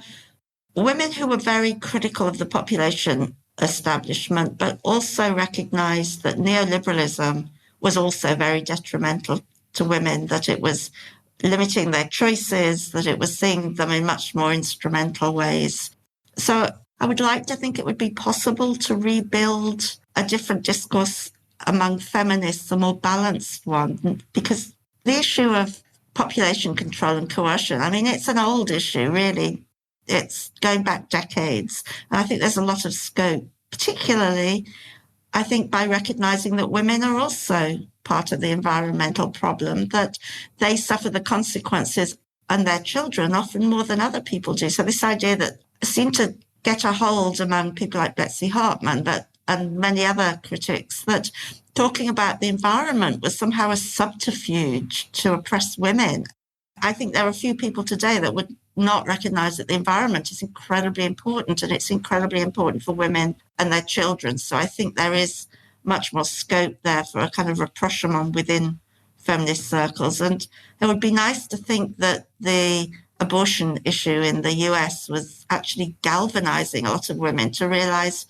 women who were very critical of the population establishment, but also recognized that neoliberalism was also very detrimental to women, that it was limiting their choices, that it was seeing them in much more instrumental ways. So I would like to think it would be possible to rebuild a different discourse among feminists, a more balanced one, because the issue of population control and coercion, I mean, it's an old issue, really. It's going back decades. And I think there's a lot of scope, particularly, I think, by recognizing that women are also part of the environmental problem, that they suffer the consequences and their children often more than other people do. So this idea that seemed to get a hold among people like Betsy Hartman and many other critics, that talking about the environment was somehow a subterfuge to oppress women. I think there are a few people today that would not recognize that the environment is incredibly important, and it's incredibly important for women and their children. So I think there is much more scope there for a kind of rapprochement within feminist circles. And it would be nice to think that the abortion issue in the US was actually galvanizing a lot of women to realize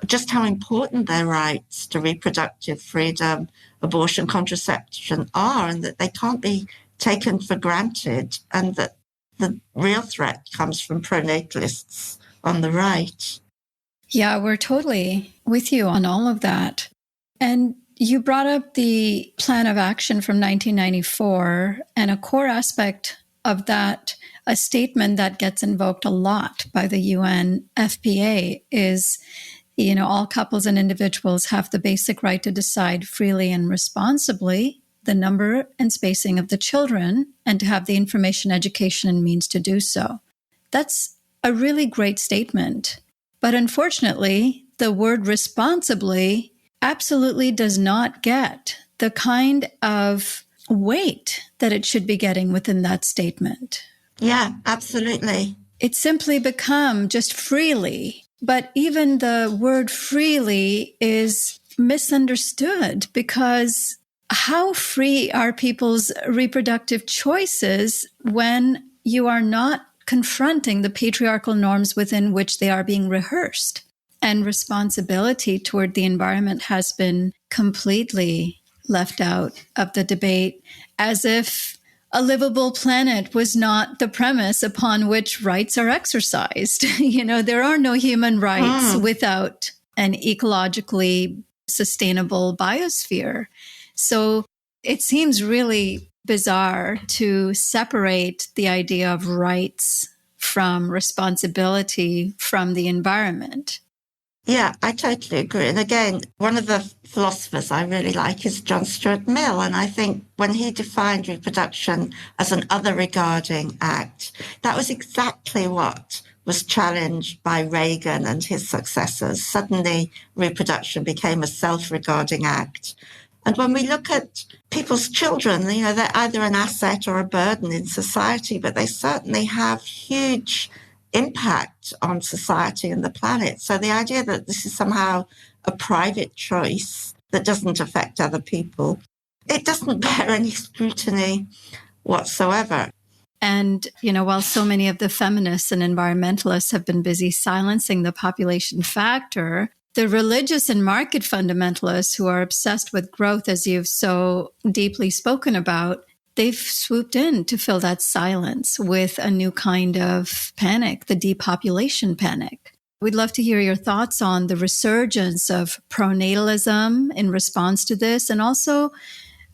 just how important their rights to reproductive freedom, abortion, contraception are, and that they can't be taken for granted, and that the real threat comes from pronatalists on the right. Yeah, we're totally with you on all of that. And you brought up the Plan of Action from 1994, and a core aspect of that, a statement that gets invoked a lot by the UNFPA is, all couples and individuals have the basic right to decide freely and responsibly the number and spacing of the children, and to have the information, education, and means to do so. That's a really great statement. But unfortunately, the word responsibly absolutely does not get the kind of weight that it should be getting within that statement. Yeah, absolutely. It's simply become just freely. But even the word freely is misunderstood, because how free are people's reproductive choices when you are not confronting the patriarchal norms within which they are being rehearsed? And responsibility toward the environment has been completely left out of the debate, as if a livable planet was not the premise upon which rights are exercised. There are no human rights without an ecologically sustainable biosphere. So it seems really bizarre to separate the idea of rights from responsibility from the environment. Yeah, I totally agree. And again, one of the philosophers I really like is John Stuart Mill. And I think when he defined reproduction as an other regarding act, that was exactly what was challenged by Reagan and his successors. Suddenly, reproduction became a self-regarding act. And when we look at people's children, they're either an asset or a burden in society, but they certainly have huge impact on society and the planet. So the idea that this is somehow a private choice that doesn't affect other people, it doesn't bear any scrutiny whatsoever. And, while so many of the feminists and environmentalists have been busy silencing the population factor, the religious and market fundamentalists who are obsessed with growth, as you've so deeply spoken about, they've swooped in to fill that silence with a new kind of panic, the depopulation panic. We'd love to hear your thoughts on the resurgence of pronatalism in response to this, and also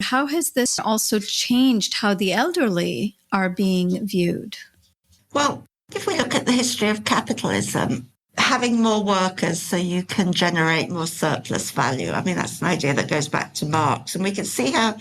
how has this also changed how the elderly are being viewed? Well, if we look at the history of capitalism, having more workers so you can generate more surplus value. I mean, that's an idea that goes back to Marx. And we can see how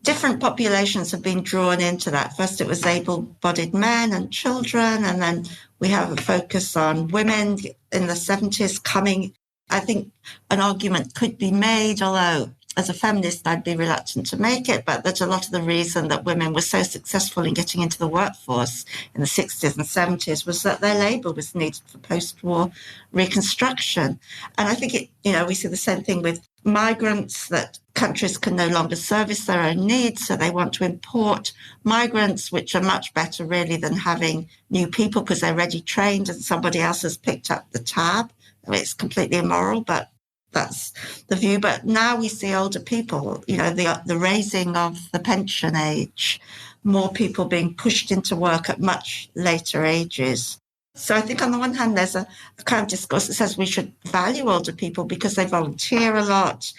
different populations have been drawn into that. First, it was able-bodied men and children, and then we have a focus on women in the 70s coming. I think an argument could be made, although as a feminist, I'd be reluctant to make it, but that a lot of the reason that women were so successful in getting into the workforce in the 60s and 70s was that their labour was needed for post-war reconstruction. And I think we see the same thing with migrants, that countries can no longer service their own needs, so they want to import migrants, which are much better really than having new people because they're already trained and somebody else has picked up the tab. I mean, it's completely immoral, but that's the view. But now we see older people, the raising of the pension age, more people being pushed into work at much later ages. So I think on the one hand, there's a kind of discourse that says we should value older people because they volunteer a lot.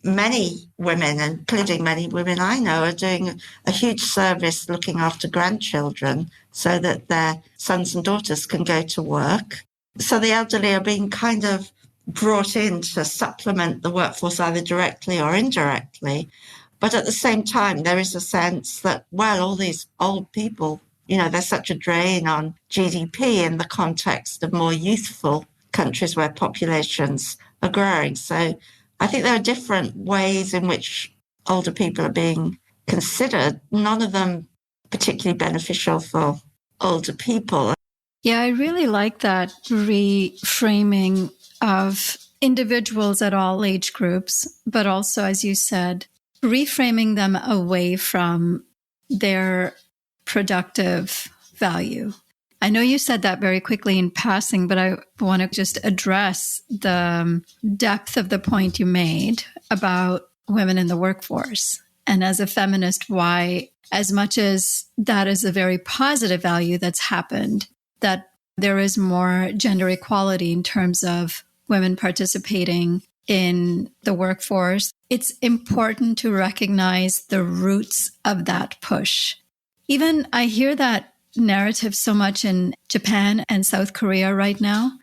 Many women, including many women I know, are doing a huge service looking after grandchildren so that their sons and daughters can go to work. So the elderly are being kind of brought in to supplement the workforce either directly or indirectly. But at the same time, there is a sense that, well, all these old people, there's such a drain on GDP in the context of more youthful countries where populations are growing. So I think there are different ways in which older people are being considered, none of them particularly beneficial for older people. Yeah, I really like that reframing of individuals at all age groups, but also, as you said, reframing them away from their productive value. I know you said that very quickly in passing, but I want to just address the depth of the point you made about women in the workforce. And as a feminist, why, as much as that is a very positive value that's happened, that there is more gender equality in terms of women participating in the workforce, it's important to recognize the roots of that push. Even I hear that narrative so much in Japan and South Korea right now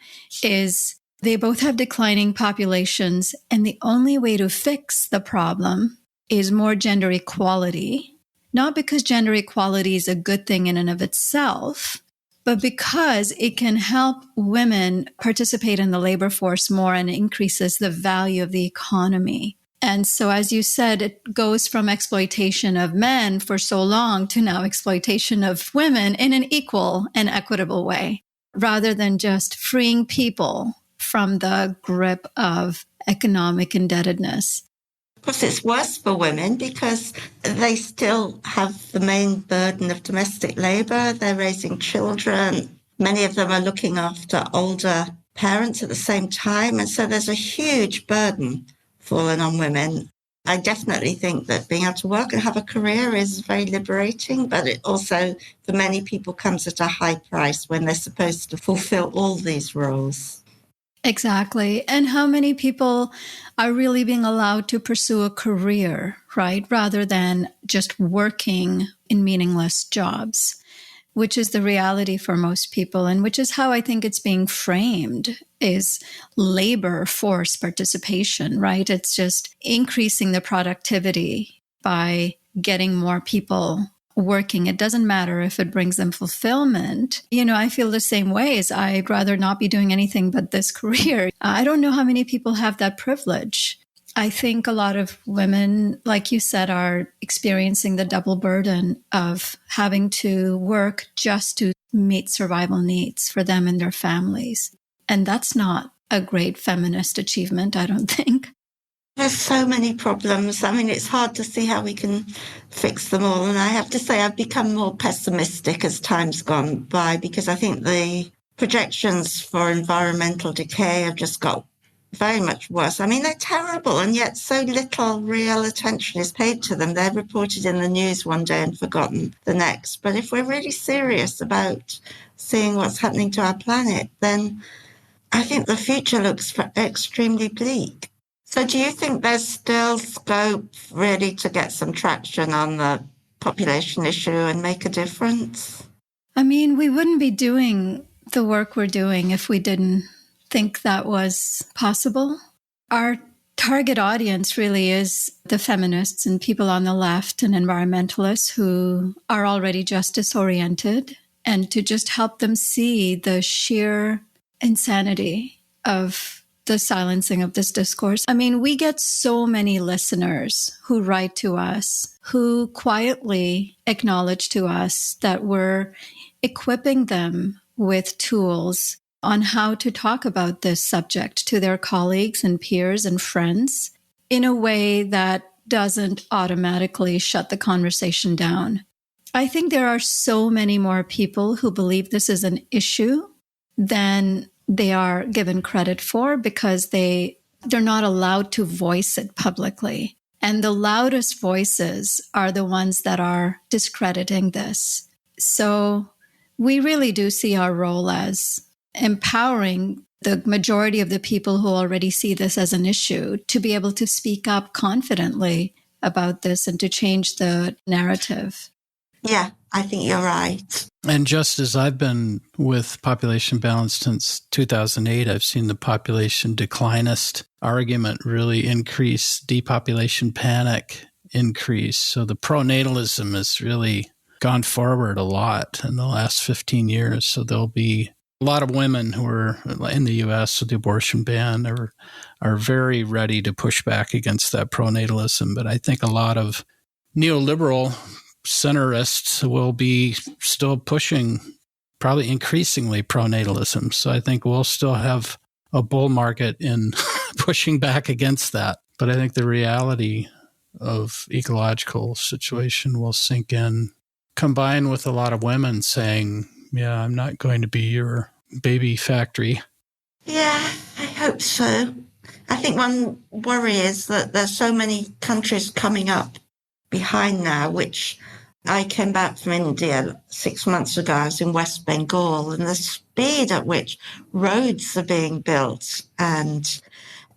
is they both have declining populations, and the only way to fix the problem is more gender equality, not because gender equality is a good thing in and of itself, but because it can help women participate in the labor force more and increases the value of the economy. And so, as you said, it goes from exploitation of men for so long to now exploitation of women in an equal and equitable way, rather than just freeing people from the grip of economic indebtedness. Of course, it's worse for women because they still have the main burden of domestic labour. They're raising children. Many of them are looking after older parents at the same time. And so there's a huge burden fallen on women. I definitely think that being able to work and have a career is very liberating, but it also, for many people, comes at a high price when they're supposed to fulfill all these roles. Exactly. And how many people are really being allowed to pursue a career, right? Rather than just working in meaningless jobs, which is the reality for most people. And which is how I think it's being framed is labor force participation, right? It's just increasing the productivity by getting more people working. It doesn't matter if it brings them fulfillment. I feel the same way as I'd rather not be doing anything but this career. I don't know how many people have that privilege. I think a lot of women, like you said, are experiencing the double burden of having to work just to meet survival needs for them and their families. And that's not a great feminist achievement, I don't think. There's so many problems. I mean, it's hard to see how we can fix them all. And I have to say I've become more pessimistic as time's gone by because I think the projections for environmental decay have just got very much worse. I mean, they're terrible, and yet so little real attention is paid to them. They're reported in the news one day and forgotten the next. But if we're really serious about seeing what's happening to our planet, then I think the future looks extremely bleak. So do you think there's still scope really to get some traction on the population issue and make a difference? I mean, we wouldn't be doing the work we're doing if we didn't think that was possible. Our target audience really is the feminists and people on the left and environmentalists who are already justice-oriented, and to just help them see the sheer insanity of the silencing of this discourse. I mean, we get so many listeners who write to us, who quietly acknowledge to us that we're equipping them with tools on how to talk about this subject to their colleagues and peers and friends in a way that doesn't automatically shut the conversation down. I think there are so many more people who believe this is an issue than they are given credit for, because they're not allowed to voice it publicly. And the loudest voices are the ones that are discrediting this. So we really do see our role as empowering the majority of the people who already see this as an issue to be able to speak up confidently about this and to change the narrative. Yeah, I think you're right. And just as I've been with population balance since 2008, I've seen the population declinist argument really increase, depopulation panic increase. So the pronatalism has really gone forward a lot in the last 15 years. So there'll be a lot of women who are in the U.S. with the abortion ban are very ready to push back against that pronatalism. But I think a lot of neoliberal centerists will be still pushing, probably increasingly, pronatalism. So I think we'll still have a bull market in pushing back against that. But I think the reality of ecological situation will sink in, combined with a lot of women saying, yeah, I'm not going to be your baby factory. Yeah, I hope so. I think one worry is that there's so many countries coming up behind now, which I came back from India 6 months ago. I was in West Bengal, and the speed at which roads are being built and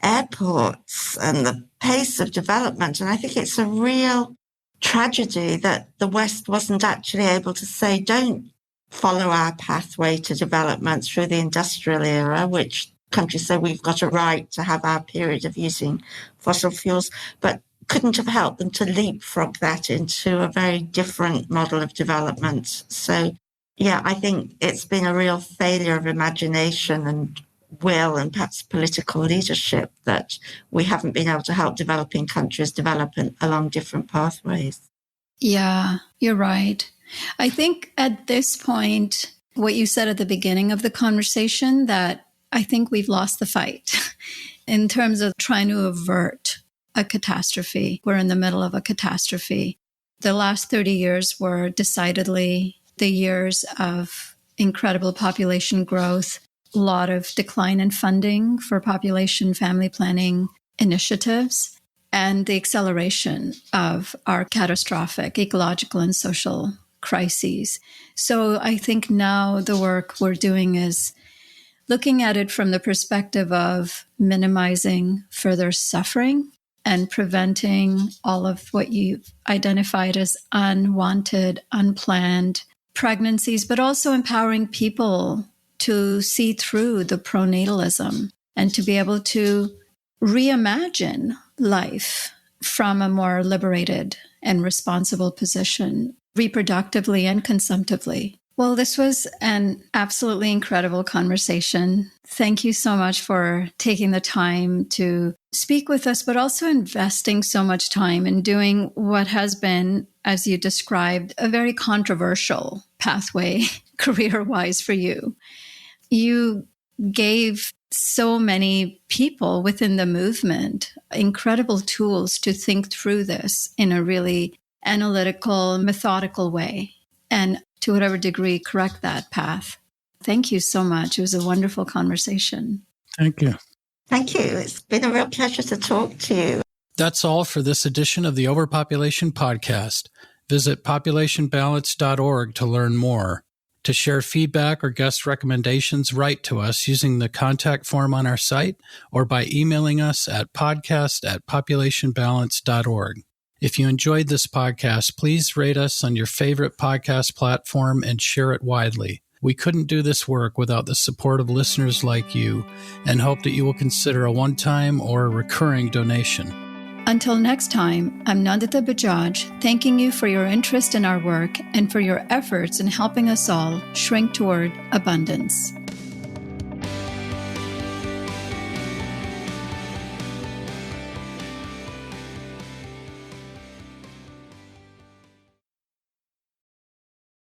airports and the pace of development. And I think it's a real tragedy that the West wasn't actually able to say, don't follow our pathway to development through the industrial era, which countries say we've got a right to have our period of using fossil fuels, but couldn't have helped them to leapfrog that into a very different model of development. So, yeah, I think it's been a real failure of imagination and will and perhaps political leadership that we haven't been able to help developing countries develop along different pathways. Yeah, you're right. I think at this point, what you said at the beginning of the conversation, that I think we've lost the fight in terms of trying to avert a catastrophe. We're in the middle of a catastrophe. The last 30 years were decidedly the years of incredible population growth, a lot of decline in funding for population family planning initiatives, and the acceleration of our catastrophic ecological and social crises. So I think now the work we're doing is looking at it from the perspective of minimizing further suffering and preventing all of what you identified as unwanted, unplanned pregnancies, but also empowering people to see through the pronatalism and to be able to reimagine life from a more liberated and responsible position, reproductively and consumptively. Well, this was an absolutely incredible conversation. Thank you so much for taking the time to speak with us, but also investing so much time in doing what has been, as you described, a very controversial pathway career-wise for you. You gave so many people within the movement incredible tools to think through this in a really analytical, methodical way, and to whatever degree correct that path. Thank you so much. It was a wonderful conversation. Thank you. Thank you. It's been a real pleasure to talk to you. That's all for this edition of the Overpopulation Podcast. Visit populationbalance.org to learn more. To share feedback or guest recommendations, write to us using the contact form on our site or by emailing us at podcast@populationbalance.org. If you enjoyed this podcast, please rate us on your favorite podcast platform and share it widely. We couldn't do this work without the support of listeners like you, and hope that you will consider a one-time or recurring donation. Until next time, I'm Nandita Bajaj, thanking you for your interest in our work and for your efforts in helping us all shrink toward abundance.